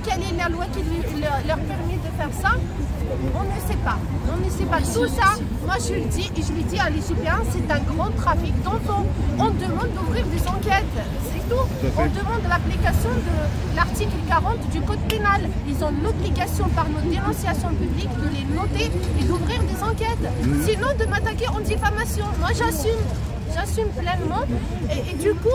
quelle est la loi qui leur permet de faire ça? On ne sait pas. On ne sait pas tout ça. Moi, je le dis et je le dis à l'Égyptien, c'est un grand trafic d'enfants. On demande d'ouvrir des enquêtes. C'est tout. On demande l'application de l'article 40 du Code pénal. Ils ont l'obligation par nos dénonciations publiques de les noter et d'ouvrir des enquêtes. Sinon, de m'attaquer en diffamation. Moi, j'assume pleinement et du coup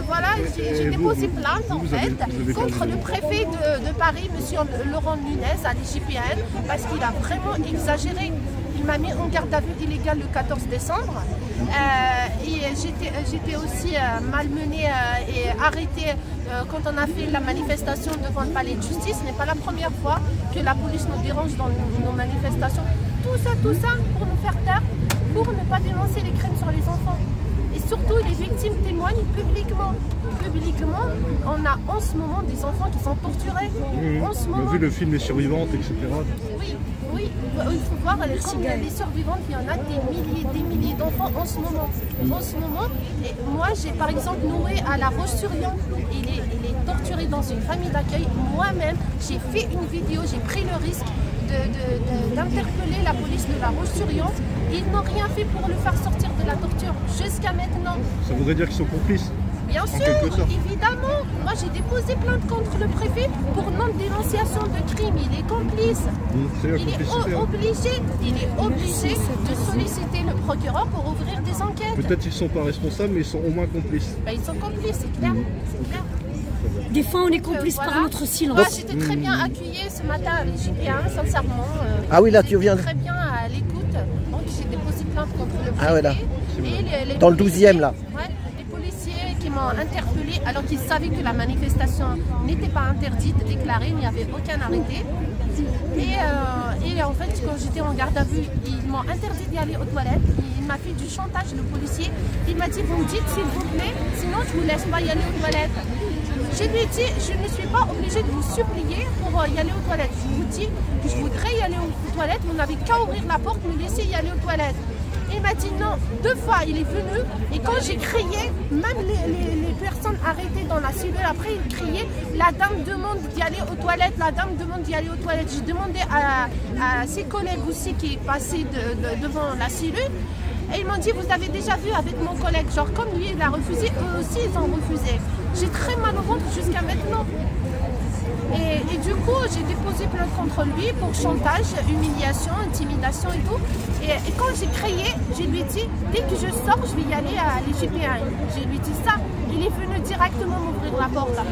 voilà, j'ai déposé plainte en fait contre le préfet de Paris, monsieur Laurent Nunez à l'IGPN, parce qu'il a vraiment exagéré. Il m'a mis en garde à vue illégale le 14 décembre et j'étais aussi malmenée et arrêtée quand on a fait la manifestation devant le palais de justice. Ce n'est pas la première fois que la police nous dérange dans nos manifestations. Tout ça pour nous faire taire, pour ne pas dénoncer les crimes sur les enfants. Et surtout, les victimes témoignent publiquement. Publiquement, on a en ce moment des enfants qui sont torturés. En ce moment, on a vu le film Les Survivantes, etc. Oui, il faut voir combien les survivantes, il y en a des milliers d'enfants en ce moment. En ce moment, et moi j'ai par exemple Noé à La Roche-sur-Yon. Il est torturé dans une famille d'accueil. Moi-même, j'ai fait une vidéo, j'ai pris le risque d'interpeller la police de La Roche-sur-Yon. Ils n'ont rien fait pour le faire sortir de la torture jusqu'à maintenant. Ça voudrait dire qu'ils sont complices? Bien sûr, évidemment. Moi, j'ai déposé plainte contre le préfet pour non-dénonciation de crime. Il est complice. Il est obligé de solliciter le procureur pour ouvrir des enquêtes. Peut-être qu'ils ne sont pas responsables, mais ils sont au moins complices. Ben, ils sont complices, c'est clair. Des fois, on est complices par notre silence. Moi, j'étais très bien accueillie ce matin à l'IGPN, sincèrement. Ah oui, là, tu viens. Très bien à l'écoute. Donc, j'ai déposé plainte contre le préfet. Ah ouais, là. Et dans le 12e, là. Ouais, les policiers qui m'ont interpellée alors qu'ils savaient que la manifestation n'était pas interdite, déclarée, il n'y avait aucun arrêté. Et en fait, quand j'étais en garde à vue, ils m'ont interdit d'y aller aux toilettes. Il m'a fait du chantage, le policier. Il m'a dit, vous me dites s'il vous plaît, sinon je ne vous laisse pas y aller aux toilettes. Je lui ai dit, je ne suis pas obligée de vous supplier pour y aller aux toilettes. Je vous dis que je voudrais y aller aux toilettes, vous n'avez qu'à ouvrir la porte, me laisser y aller aux toilettes. Il m'a dit non, 2 fois il est venu et quand j'ai crié, même les personnes arrêtées dans la cellule, après ils criaient, la dame demande d'y aller aux toilettes, la dame demande d'y aller aux toilettes. J'ai demandé à ses collègues aussi qui est passé devant la cellule et ils m'ont dit vous avez déjà vu avec mon collègue, genre comme lui il a refusé, eux aussi ils ont refusé. J'ai très mal au ventre jusqu'à maintenant. Et du coup, j'ai déposé plainte contre lui pour chantage, humiliation, intimidation et tout. Et quand j'ai crié, je lui ai dit, dès que je sors, je vais y aller à l'IGPN. Je lui ai dit ça. Il est venu directement m'ouvrir la porte. Là.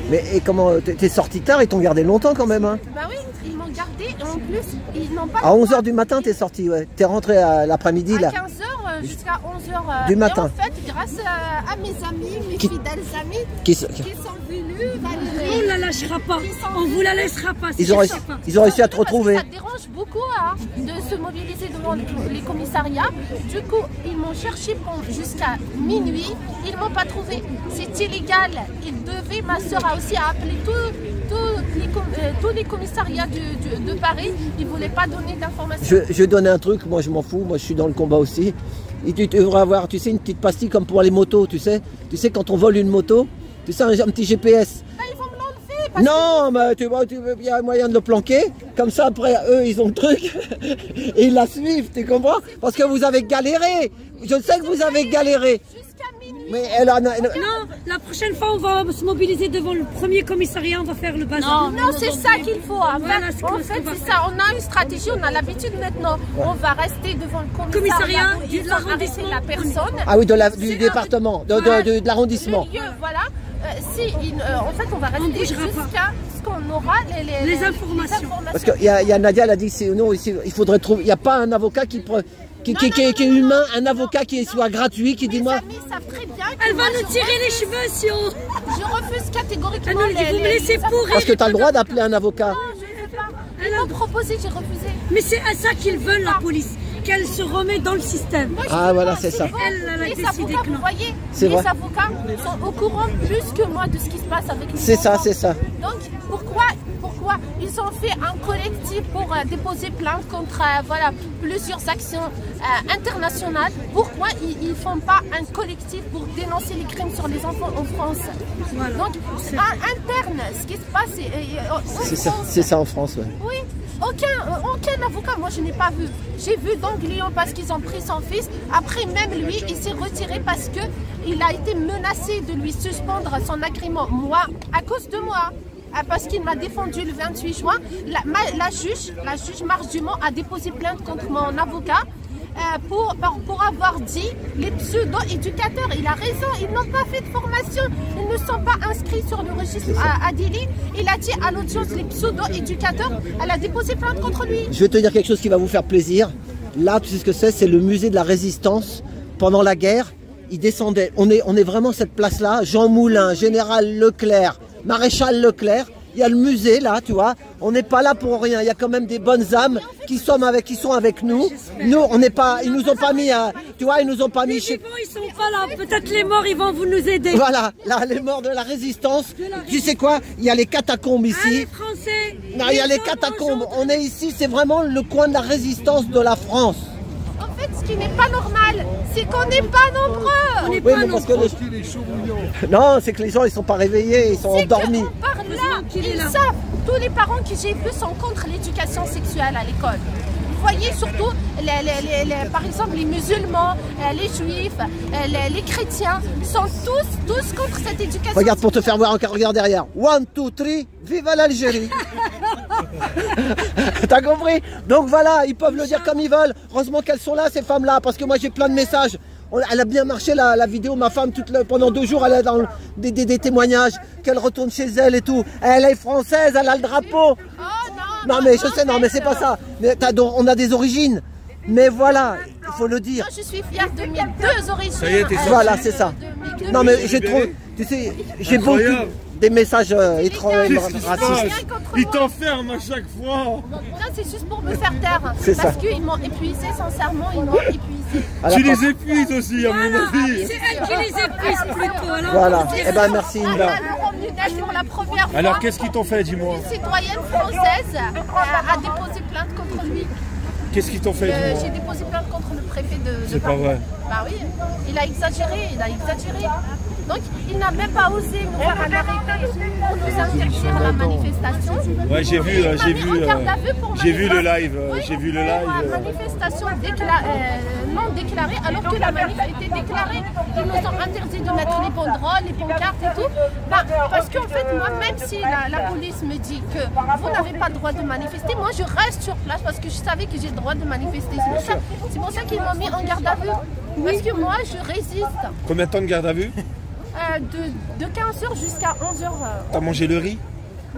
Mais et comment, t'es sorti tard, ils t'ont gardé longtemps quand même, hein? Bah oui, ils m'ont gardé et en plus, ils n'ont pas... À 11 h du matin, t'es sorti, ouais. T'es rentré à l'après-midi, là? À 15 h jusqu'à 11 h du matin. Et en fait, grâce à mes amis, mes fidèles amis, qui sont venus, on ne la lâchera pas, on vous la laissera pas. Ils ont réussi à te retrouver. Ça dérange beaucoup hein, de se mobiliser devant les commissariats. Du coup, ils m'ont cherché jusqu'à minuit, ils ne m'ont pas trouvé. C'est illégal. Ma soeur a aussi appelé tous les commissariats de Paris. Ils ne voulaient pas donner d'informations. Je vais donner un truc, moi je m'en fous, moi je suis dans le combat aussi. Et tu devrais avoir, tu sais, une petite pastille comme pour les motos, tu sais quand on vole une moto, tu sais, un petit GPS. Ben, ils vont me l'enlever. Non, mais il y a moyen de le planquer. Comme ça, après, eux, ils ont le truc. Et ils la suivent, tu comprends? Parce que vous avez galéré. Je sais que vous avez galéré. Jusqu'à minuit. Mais elle a... Non, la prochaine fois, on va se mobiliser devant le premier commissariat, on va faire le bazar. Non, c'est ça qu'il faut. Voilà, en fait, c'est ça. On a une stratégie, on a l'habitude maintenant. Ouais. On va rester devant le commissariat de l'arrondissement. La personne. Ah oui, du département, de l'arrondissement. Voilà. En fait, on va rester jusqu'à ce qu'on aura les informations. Parce qu'il y a Nadia, elle a dit il faudrait trouver. Il n'y a pas un avocat qui est humain, un avocat qui soit gratuit, qui dit moi. Elle va nous tirer les cheveux si on. Je refuse catégoriquement. Vous me laissez pourrir. Parce que tu as le droit d'appeler un avocat. Non, je ne sais pas. Ils m'ont proposé, j'ai refusé. Mais c'est à ça qu'ils veulent la police. Qu'elle se remet dans le système. Moi, voilà, c'est ça. Elle a décidé que non. Vous voyez, les avocats sont au courant plus que moi de ce qui se passe avec les enfants. C'est ça. Donc, pourquoi ils ont fait un collectif pour déposer plainte contre voilà, plusieurs actions internationales. Pourquoi ils ne font pas un collectif pour dénoncer les crimes sur les enfants en France? Voilà. Donc, interne, ce qui se passe C'est ça en France, ouais. Oui, aucun avocat, moi je n'ai pas vu. J'ai vu donc Lyon parce qu'ils ont pris son fils. Après, même lui, il s'est retiré parce qu'il a été menacé de lui suspendre son agrément. Moi, à cause de moi. Parce qu'il m'a défendu le 28 juin, la juge Marc Dumont a déposé plainte contre mon avocat pour avoir dit les pseudo-éducateurs. Il a raison, ils n'ont pas fait de formation, ils ne sont pas inscrits sur le registre Adili. Il a dit à l'audience les pseudo-éducateurs, elle a déposé plainte contre lui. Je vais te dire quelque chose qui va vous faire plaisir. Là, tu sais ce que c'est le musée de la Résistance. Pendant la guerre, ils descendaient. On est vraiment cette place-là. Jean Moulin, Général Leclerc, Maréchal Leclerc, il y a le musée là, tu vois. On n'est pas là pour rien. Il y a quand même des bonnes âmes qui sont avec nous. Nous, on n'est pas, ils nous ont pas mis, tu vois, ils nous ont pas mis. Les vivants, ils sont pas là. Peut-être les morts, ils vont vous nous aider. Voilà, là, les morts de la Résistance. Tu sais quoi? Il y a les catacombes ici. Les Français. Non, il y a les catacombes. On est ici, c'est vraiment le coin de la Résistance de la France. En fait, ce qui n'est pas normal, c'est qu'on n'est pas nombreux. On n'est Oui, pas mais parce que non, c'est que les gens ils sont pas réveillés, ils sont endormis. On parle là, ils savent. Tous les parents que j'ai vus sont contre l'éducation sexuelle à l'école. Vous voyez surtout, par exemple, les musulmans, les juifs, les chrétiens sont tous contre cette éducation. Regarde pour te faire voir encore, regarde derrière. 1, 2, 3, vive l'Algérie. T'as compris? Donc voilà, ils peuvent le dire comme ils veulent. Heureusement qu'elles sont là, ces femmes-là, parce que moi j'ai plein de messages. Elle a bien marché la vidéo, ma femme, pendant 2 jours, elle est dans des témoignages, qu'elle retourne chez elle et tout. Elle est française, elle a le drapeau. Oh, non mais je sais, non mais c'est pas ça. Mais on a des origines. Mais voilà, il faut le dire. Moi je suis fière de mes 2 origines. Ça y est, t'es Voilà, c'est ça. Non mais j'ai trop, tu sais, j'ai beaucoup des messages étrangers, racistes. Ils t'enferment à chaque fois. Non, c'est juste pour me faire taire. C'est ça. Parce qu'ils m'ont épuisé, sincèrement, ils m'ont épuisé. Tu les épuises aussi, à mon avis. C'est elle qui les épuise plutôt. Alors, Voilà, eh ben merci Inda. Pour la première fois, Alors, qu'est-ce qu'ils t'ont fait, dis-moi? une citoyenne française a déposé plainte contre lui. Qu'est-ce qu'ils t'ont fait, dis-moi? J'ai déposé plainte contre le préfet de C'est pas Paris. vrai. Bah oui, il a exagéré. Donc il n'a même pas osé nous faire un arrêté pour nous interdire la manifestation. Ouais, j'ai vu le live. J'ai vu le live. Manifestation non déclarée alors que la manif était déclarée. Ils nous ont interdit de mettre les banderoles, les pancartes et tout. Bah, parce qu'en fait, moi, même si la police me dit que vous n'avez pas le droit de manifester, moi je reste sur place parce que je savais que j'ai le droit de manifester. C'est pour ça qu'ils m'ont mis en garde à vue. Parce que moi, je résiste. Combien de temps de garde à vue? De 15h jusqu'à 11h. T'as mangé le riz?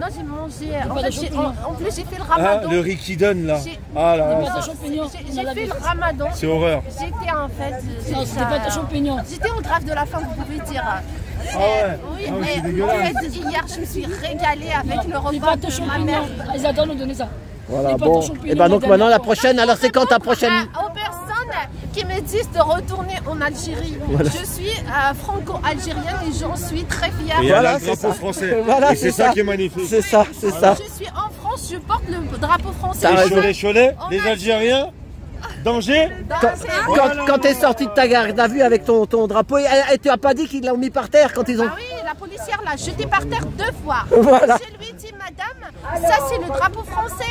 Non, j'ai mangé. En plus, j'ai fait le ramadan. Ah, le riz qui donne là. Ah là là. J'ai fait le ramadan. C'est horreur. J'étais en fait. c'était pas de champignons. J'étais au grave de la faim, vous pouvez dire. Ah ouais. Oui, Ah ouais, c'est mais dégueulasse. en fait, hier, je me suis régalée avec le Les repas pâtes de ma champignons. mère. Ils adorent nous donner ça. Voilà, Les pâtes bon. champignons, Et ben donc madame. maintenant la prochaine, alors c'est quand ta prochaine? Aux personnes qui me disent de retourner en Algérie. Voilà. Je suis franco-algérienne et j'en suis très fière. Et il y a Voilà, le c'est drapeau ça. français. Voilà, Et c'est ça qui est magnifique. C'est ça, c'est ça. Je suis en France, je porte le drapeau français. T'as raison. Les Cholet, les Algériens, danger. Quand t'es sorti de ta garde à vue avec ton drapeau, et tu as pas dit qu'ils l'ont mis par terre quand ils ont... Ah oui, la policière l'a jeté par terre 2 fois. Voilà. Je lui ai dit, madame, ça c'est le drapeau français.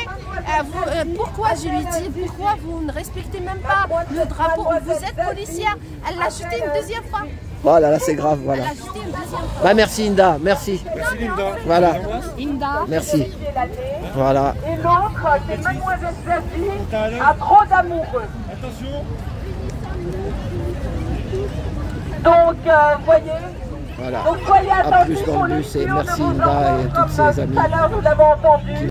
Pourquoi, je lui ai dit, pourquoi vous ne respectez même pas le drapeau? Vous êtes policière. Elle l'a jeté une 2e fois. Oh là là, c'est grave, voilà. Elle l'a jeté une 2e fois. Bah merci Inda, merci. Merci Linda. Voilà, Inda. merci. Voilà. Et l'autre, c'est Mademoiselle Zazie, a trop d'amoureux. Attention. Donc, voyez, Voilà. donc soyez À attentifs plus dans pour le les bus et murs de merci vos Inda et enfants, toutes comme ses amies. tout à l'heure, nous l'avons entendu.